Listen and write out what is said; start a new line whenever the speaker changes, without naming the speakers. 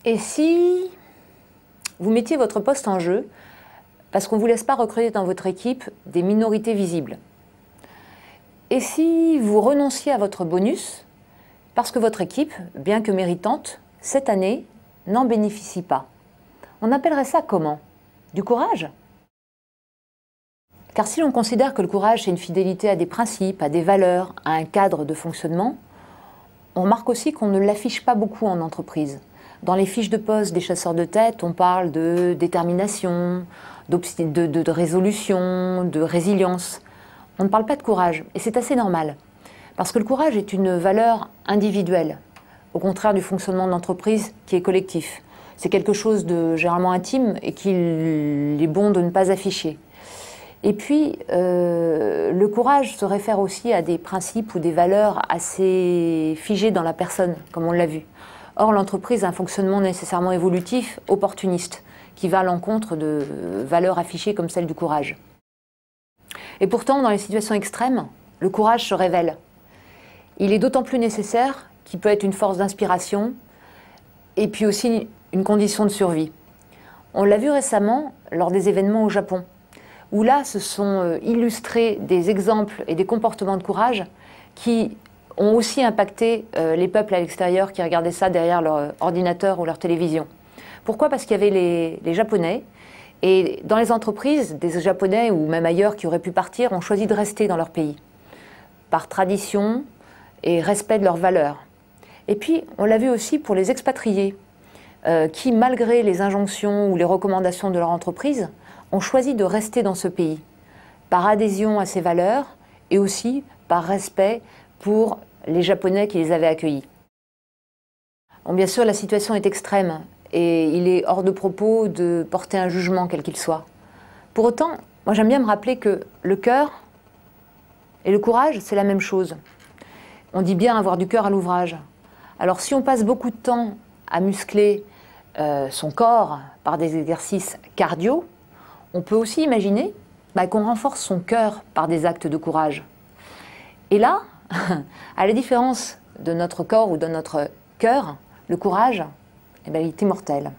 Et si vous mettiez votre poste en jeu parce qu'on ne vous laisse pas recruter dans votre équipe des minorités visibles? Et si vous renonciez à votre bonus parce que votre équipe, bien que méritante, cette année, n'en bénéficie pas? On appellerait ça comment? Du courage? Car si l'on considère que le courage, c'est une fidélité à des principes, à des valeurs, à un cadre de fonctionnement, on remarque aussi qu'on ne l'affiche pas beaucoup en entreprise. Dans les fiches de poste des chasseurs de tête, on parle de détermination, de résolution, de résilience. On ne parle pas de courage, et c'est assez normal. Parce que le courage est une valeur individuelle, au contraire du fonctionnement de l'entreprise qui est collectif. C'est quelque chose de généralement intime et qu'il est bon de ne pas afficher. Et puis, le courage se réfère aussi à des principes ou des valeurs assez figées dans la personne, comme on l'a vu. Or, l'entreprise a un fonctionnement nécessairement évolutif, opportuniste, qui va à l'encontre de valeurs affichées comme celle du courage. Et pourtant, dans les situations extrêmes, le courage se révèle. Il est d'autant plus nécessaire qu'il peut être une force d'inspiration et puis aussi une condition de survie. On l'a vu récemment lors des événements au Japon, où là se sont illustrés des exemples et des comportements de courage qui ont aussi impacté les peuples à l'extérieur qui regardaient ça derrière leur ordinateur ou leur télévision. Pourquoi? Parce qu'il y avait les Japonais, et dans les entreprises, des Japonais ou même ailleurs qui auraient pu partir ont choisi de rester dans leur pays, par tradition et respect de leurs valeurs. Et puis, on l'a vu aussi pour les expatriés, qui, malgré les injonctions ou les recommandations de leur entreprise, ont choisi de rester dans ce pays, par adhésion à ces valeurs et aussi par respect pour les Japonais qui les avaient accueillis. Bon, bien sûr, la situation est extrême et il est hors de propos de porter un jugement quel qu'il soit. Pour autant, moi j'aime bien me rappeler que le cœur et le courage, c'est la même chose. On dit bien avoir du cœur à l'ouvrage. Alors si on passe beaucoup de temps à muscler son corps par des exercices cardio, on peut aussi imaginer qu'on renforce son cœur par des actes de courage. Et là, à la différence de notre corps ou de notre cœur, le courage, il est immortel.